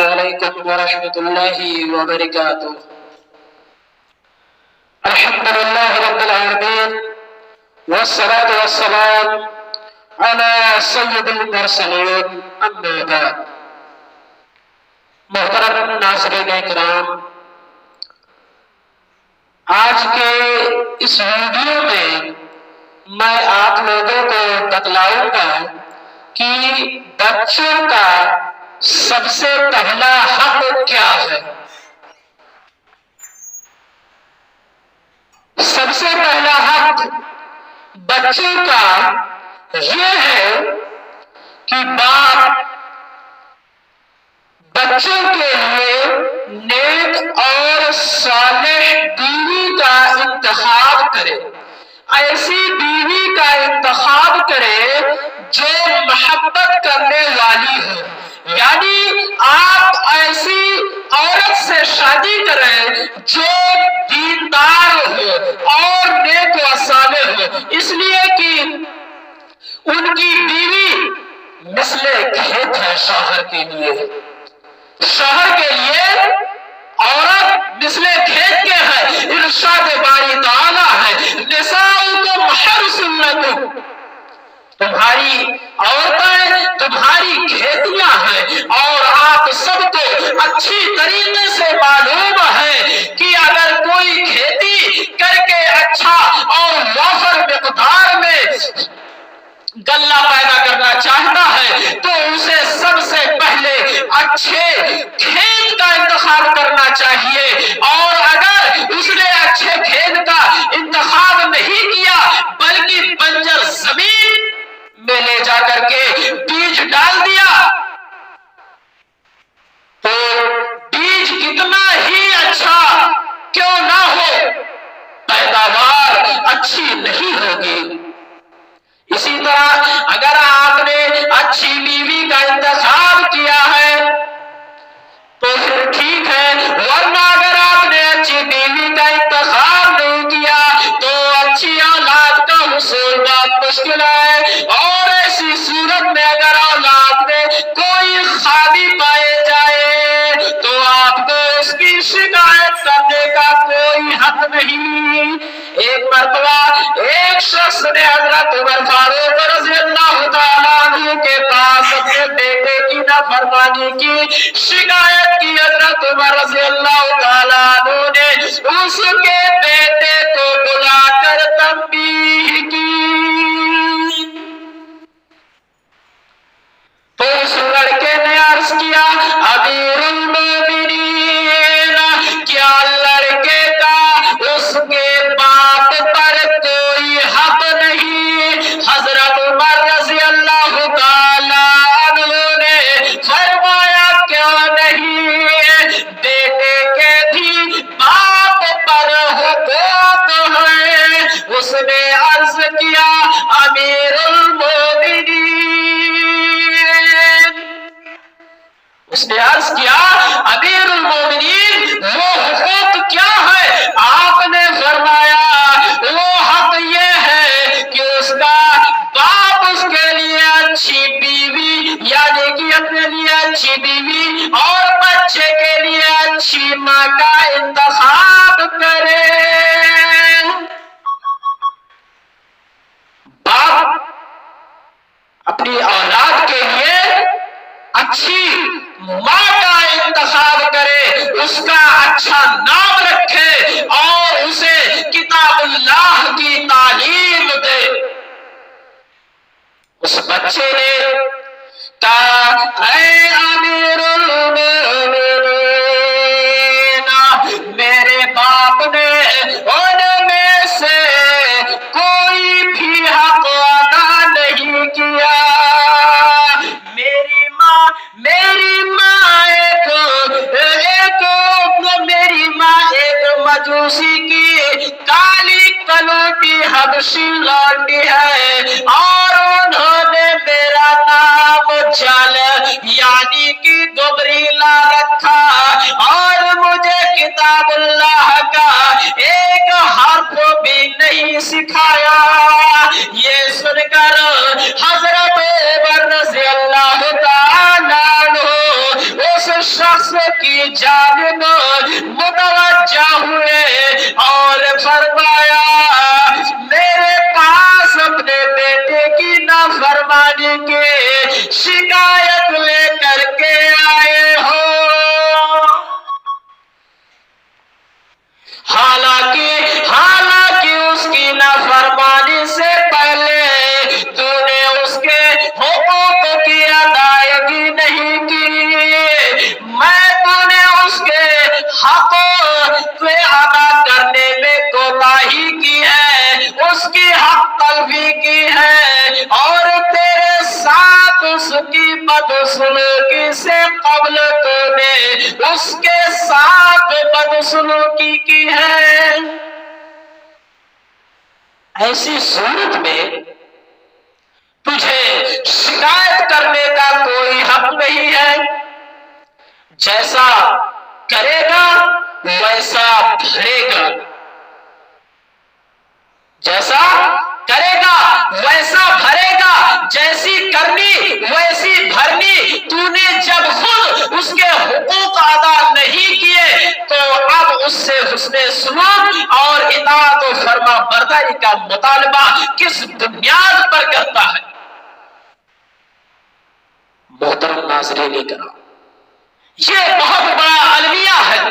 علیکم ورحمۃ اللہ وبرکاتہ۔ الحمدللہ رب العالمین والصلاة والسلام علی سید المرسلین، اما بعد۔ محترم ناظرین کرام، آج کے اس ویڈیو میں میں آپ لوگوں کو بتلاؤں گا کہ بچوں کا سب سے پہلا حق کیا ہے۔ سب سے پہلا حق بچوں کا یہ ہے کہ باپ بچوں کے لیے نیک اور صالح بیوی کا انتخاب کرے، ایسی بیوی کا انتخاب کرے جو محبت کرنے والی ہو۔ یعنی آپ ایسی عورت سے شادی کریں جو دیندار ہو اور نیک و صالح ہو، اس لیے کہ ان کی بیوی مثل کھیت ہے شوہر کے لیے۔ شوہر کے لیے عورت مثل کھیت کے ہے۔ ارشاد باری تعالیٰ ہے، نساؤکم حرث لکم، تمہاری عورتیں تمہاری کھیتیاں ہیں، اور آپ سب کو اچھی طریقے سے معلوم ہے کہ اگر کوئی کھیتی کر کے اچھا اور وافر مقدار میں غلہ پیدا کرنا چاہتا ہے تو اسے سب سے پہلے اچھے کھیت کا انتخاب کرنا چاہیے، اور اگر اس نے اچھے کھیت کا انتخاب نہیں کیا بلکہ بنجر زمین میں لے جا کر کے بیج ڈال دیا تو بیج کتنا ہی اچھا کیوں نہ ہو، پیداوار اچھی نہیں ہوگی۔ اسی طرح اگر آپ نے اچھی بیوی کا انتخاب کیا ہے تو پھر ٹھیک ہے، ورنہ اگر آپ نے اچھی بیوی کا انتخاب نہیں کیا تو اچھی اولاد کا حصول بہت مشکل ہے، اور ایسی صورت میں اگر اولاد میں کوئی خامی پائے جائے تو آپ کو اس کی شکایت کرنے کا کوئی حق نہیں۔ ایک مرتبہ ایک شخص نے حضرت عمر فاروق رضی اللہ تعالیٰ عنہ کے پاس اپنے بیٹے کی نافرمانی کی شکایت کی۔ حضرت عمر رضی اللہ تعالیٰ عنہ نے اس کے بیٹے کو بلا کر تنبیہ کی تو اس لڑکے نے عرض کیا، امیر المومنین، کیا لڑکے کا اس کے باپ پر کوئی حق نہیں؟ حضرت عمر رضی اللہ تعالیٰ عنہ نے فرمایا، کیوں نہیں، بیٹے کے بھی باپ پر حقوق ہیں۔ اس نے عرض کیا، امیر المومنین، اس نے عرض کیا امیر المومنین وہ حقوق کیا ہے؟ آپ نے فرمایا وہ حق یہ ہے کہ اس کا باپ اس کے لیے اچھی بیوی، یعنی کہ اپنے لیے اچھی بیوی اور بچے کے لیے اچھی ماں کا انتخاب کرے۔ باپ اپنی اولاد کے لیے اچھی ماں کا انتخاب کرے، اس کا اچھا نام رکھے اور اسے کتاب اللہ کی تعلیم دے۔ اس بچے نے کہا، اے امیر المومنین، میرے باپ نے ان میں سے کوئی بھی حق ادا نہیں کیا۔ میری ماں ایک مجوسی کی کالی کلوٹی حبشی لونڈی ہے، اور انہوں نے میرا نام جل یعنی کہ گبریلا رکھا، اور مجھے کتاب اللہ کا ایک حرف بھی نہیں سکھایا۔ یہ سن کر حضرت عمر رضی اللہ تعالیٰ عنہ اس شخص کی جانب متوجہ ہوئے اور فرمایا میرے پاس اپنے بیٹے کی نافرمانی کی شکایت لے کر کے آئے ہو، حالانکہ اس کی نافرمانی سے پہلے تو نے اس کے حقوق کی ادائیگی نہیں کی، تو نے اس کے حق کو ادا کرنے میں کوتاہی کی ہے، اس کی حق تلفی کی ہے، اور تیرے ساتھ اس کی بدسلوکی سے قبل تو نے اس کے ساتھ بدسلوکی کی ہے۔ ایسی صورت میں تجھے شکایت کرنے کا کوئی حق نہیں ہے، جیسا کرے گا ویسا بھرے گا، جیسا کرے گا ویسا بھرے گا، جیسی کرنی ویسی بھرنی۔ تو نے جب خود اس کے حقوق ادا نہیں کیے تو اب اس سے حسن سلوک اور اطاعت و فرما برداری کا مطالبہ کس بنیاد پر کرتا ہے؟ محترم ناظرین کرام، یہ بہت بڑا المیہ ہے۔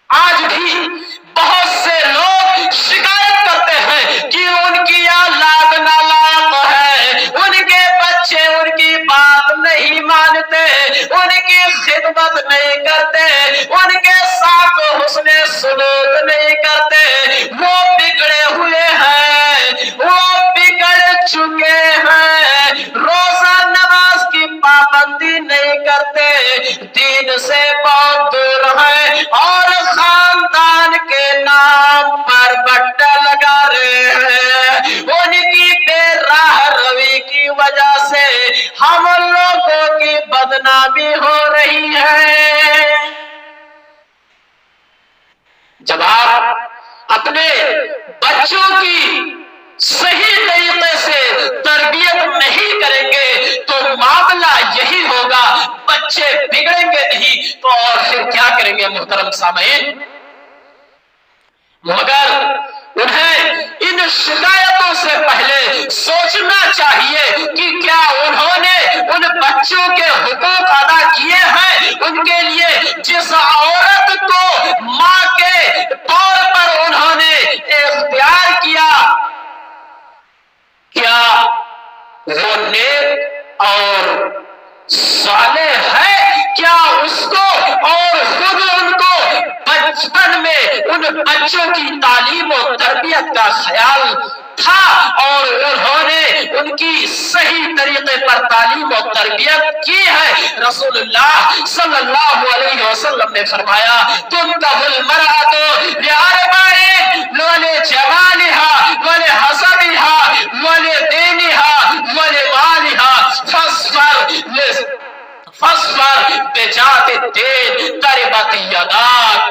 آج بھی بہت سے لوگ شکایت کرتے ہیں کہ ان کی اولاد نالائق ہے، ان کے بچے ان کی بات نہیں مانتے، ان کی خدمت نہیں کرتے، ان کے ساتھ حسن سلوک نہیں کرتے، وہ بگڑے ہوئے ہیں، وہ بگڑ چکے ہیں، روزہ نماز کی پابندی نہیں کرتے، دین سے بہت دور ہیں، اور خاندان کے نام پر بٹا لگا رہے ہیں۔ ان کی بے راہ روی کی وجہ سے ہم لوگوں کی بدنامی ہو رہی ہے۔ جب آپ اپنے بچوں کی صحیح طریقے سے تربیت نہیں کریں گے تو معاملہ یہی ہوگا، بچے بگڑیں گے نہیں تو اور پھر کیا کریں گے محترم سامعین؟ مگر انہیں ان شکایتوں سے پہلے سوچنا چاہیے کہ کیا انہوں نے ان بچوں کے حقوق ادا کیے ہیں؟ ان کے لیے جس عورت کو ماں کے طور پر انہوں نے اختیار کیا، کیا وہ نیک اور صالح ہے؟ کیا اس کو اور خود ان کو بچپن میں ان بچوں کی تعلیم و تربیت کا خیال تھا اور انہوں نے ان کی صحیح طریقے پر تعلیم و تربیت کی ہے؟ رسول اللہ صلی اللہ علیہ وسلم نے فرمایا تنکح المرأۃ لأربع ولجمالها ولحسبها ولدینها ولمالها فاصبر بذات الدین تربت یداک۔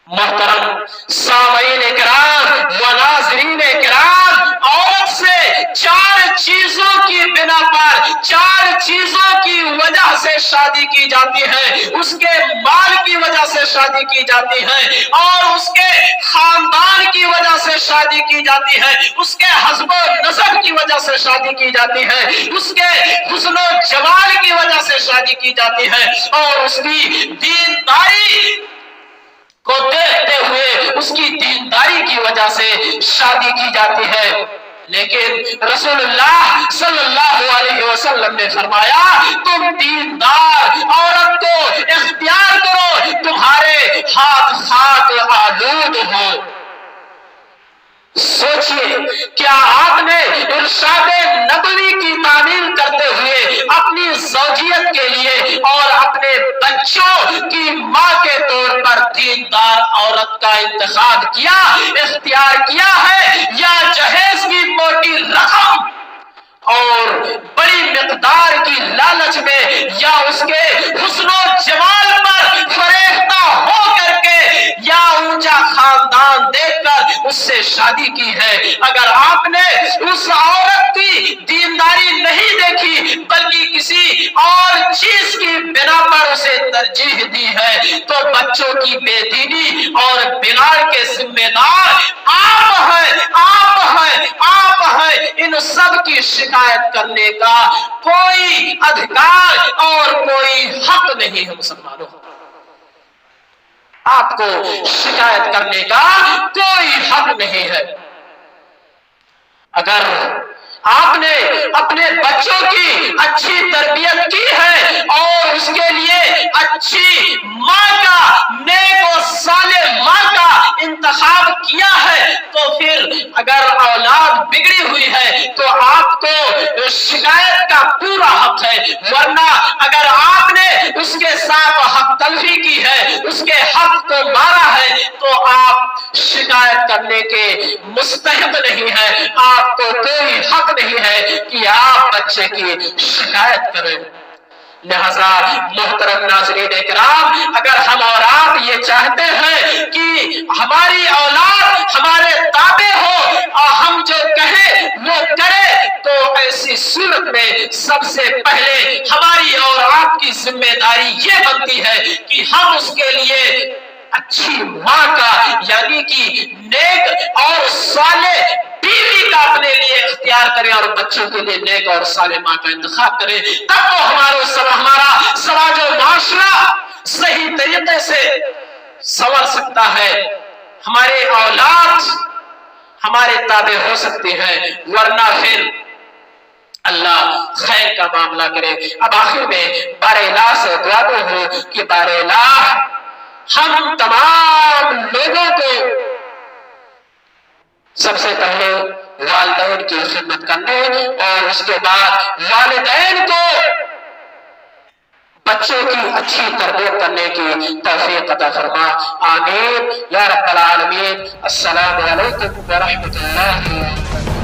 محترم سامعین کرام و ناظرین کرام، عورت سے چار چیزوں کی بنا پر، چار چیزوں کی وجہ سے شادی کی جاتی ہے۔ اس کے مال کی وجہ سے شادی کی جاتی ہے، اور اس کے خاندان کی وجہ سے شادی کی جاتی ہے، اس کے حسب و نسب کی وجہ سے شادی کی جاتی ہے، اس کے حسن و جمال کی وجہ سے شادی کی جاتی ہے، اور اس کی دینداری کو دیکھتے ہوئے اس کی دینداری کی وجہ سے شادی کی جاتی ہے۔ لیکن رسول اللہ صلی اللہ علیہ وسلم نے فرمایا تم دیندار عورت کو اختیار کرو، تمہارے ہاتھ خاک آلود ہو۔ سوچئے کیا آپ نے ارشاد نبوی کی تعمیل کرتے ہوئے اپنی زوجیت کے لیے اور اپنے بچوں کی ماں کے طور پر دیندار عورت کا انتخاب کیا، اختیار کیا ہے، یا جہیز کی موٹی رقم اور بڑی مقدار کی لالچ میں، یا اس کے حسن و جمال پر فریفتہ ہو کر کے، یا اونچا خاندان دیکھ کر اس سے شادی کی ہے، اگر آپ نے اس عورت کی دینداری نہیں دیکھی بلکہ کسی اور چیز کی بنا پر اسے ترجیح دی ہے، تو بچوں کی بے دینی اور بگاڑ کے ذمہ دار آپ ہیں، آپ ہیں، آپ ہیں۔ ان سب کی شکایت کرنے کا کوئی ادھکار اور کوئی حق نہیں ہے مسلمانوں، آپ کو شکایت کرنے کا کوئی حق نہیں ہے۔ اگر آپ نے اپنے بچوں کی اچھی تربیت کی ہے اور اس کے لیے اچھی ماں کا، نیک و صالح ماں کا انتخاب کیا ہے، تو پھر اگر اولاد بگڑی ہوئی ہے تو آپ کو شکایت کا پورا حق ہے، ورنہ اگر آپ نے اس کے ساتھ حق تلفی کی ہے، اس کے حق کو مارا ہے، تو آپ شکایت کرنے کے مستحق نہیں ہے، آپ کو کوئی حق نہیں ہے کہ آپ بچے کی شکایت کریں۔ لہذا محترم ناظرین کرام، اگر ہم اور آپ یہ چاہتے ہیں کہ ہماری اولاد ہمارے تابع ہو اور ہم جو کہیں وہ کرے، تو ایسی صورت میں سب سے پہلے ہماری اور آپ کی ذمہ داری یہ بنتی ہے کہ ہم اس کے لیے اچھی ماں کا، یعنی کہ نیک اور صالح بیوی کا اپنے لیے اختیار کریں اور بچوں کے لیے نیک اور صالح ماں کا انتخاب کریں، تب تو ہمارا سماج و معاشرہ صحیح طریقے سے سنور سکتا ہے، ہمارے اولاد ہمارے تابع ہو سکتے ہیں، ورنہ پھر اللہ خیر کا معاملہ کرے۔ اب آخر میں بار الہ سے دعا ہو کہ بار الہ ہم تمام لوگوں کو سب سے پہلے والدین کی خدمت کرنے اور اس کے بعد والدین کو بچوں کی اچھی تربیت کرنے کی توفیق عطا فرما، آمین یا رب العالمین۔ السلام علیکم ورحمۃ اللہ۔